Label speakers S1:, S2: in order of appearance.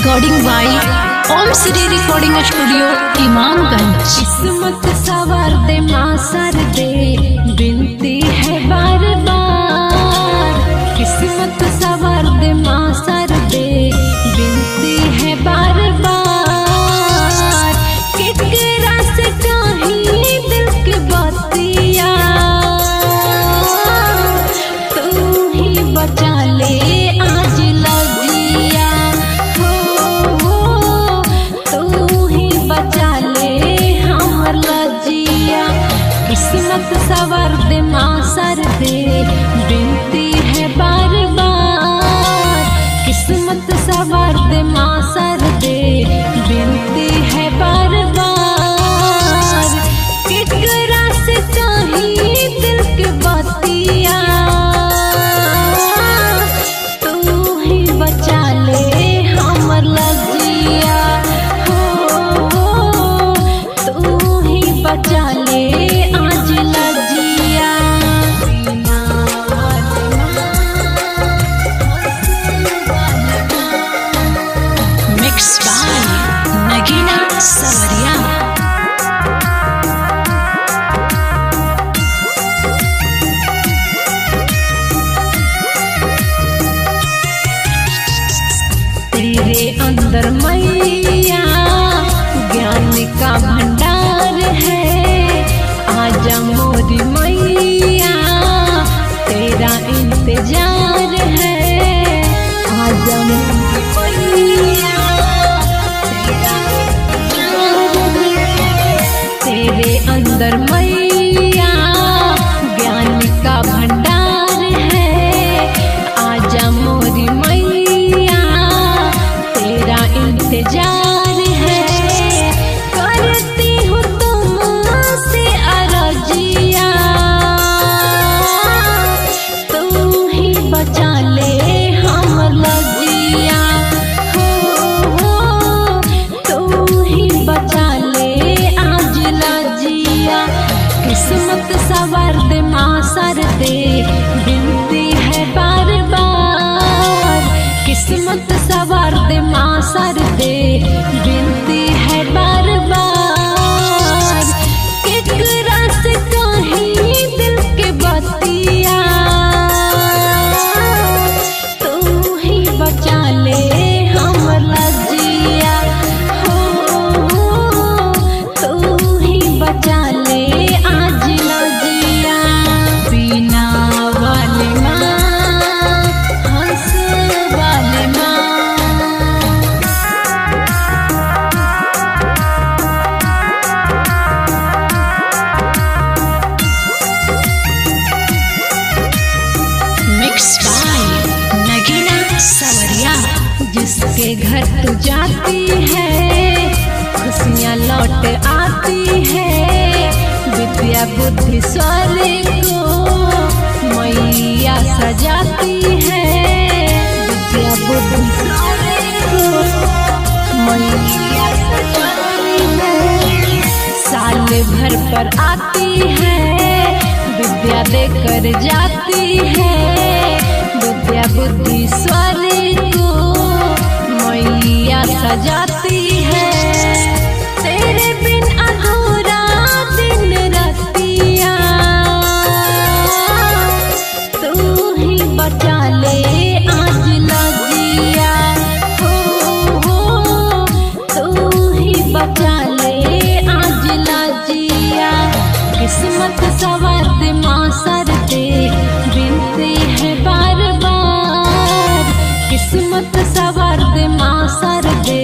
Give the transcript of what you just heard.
S1: Recording by Om Shri recording studio Imamganj.
S2: किस्मत सवार दे माँ सर दे, बिनती है बार बार। किस्मत सवार दे माँ सर दे, बिनती है बार बार। केकरा से कहीं दिल की बातिया, तू ही बचा ले आज लजिया। किस्मत सवार दे माँ सर दे, बिनती है बार बार। किस्मत सवार दे माँ सर दे, बिनती है बार बार। केकरा से कहीं दिल की बातिया, तू ही बचा ले हमर लजिया। हो तू ही बचा ले
S1: नगीना सवरिया।
S2: तेरे अंदर मैया ज्ञान का भंडार है, आजा मोरी मैया तेरा इंतजार है। आजा मोरी मैया तेरे अंदर मैया ज्ञान का भंडार है, आजा मोरी मैया तेरा इंतजार है। करती हूँ तुमसे अर्जिया, तू ही बचा ले हमर लजिया। हो तू ही बचा ले आज लजिया। किस्मत सवार दे माँ सर दे, बिनती है बार बार। किस्मत सवार दे माँ सर दे, बिनती है बार बार। केकरा से कहीं दिल के बतिया, तू ही बचा ले हमर लजिया। हो तू ही बचा ले आज लजिया। बीना वाली माँ, हंस वाली माँ।
S1: मिक्स बाय नगीना सवरिया।
S2: जिसके घर तू जाती है, खुशियाँ लौट आती है। विद्या बुद्धि स्वर्ग को मैया सजाती है। विद्या बुद्धि स्वर्ग को मैया सजाती है। साल भर पर आती है, विद्या देकर जाती है। विद्या बुद्धि स्वर्ग को मैया सजाती है। तेरे बिन अधूरा दिन रतिया, तू ही बचा ले आज लजिया। हो तू ही बचा ले आज लजिया। किस्मत सवार दे माँ सर दे, बिनती है बार बार। किस्मत सवार दे माँ सर दे,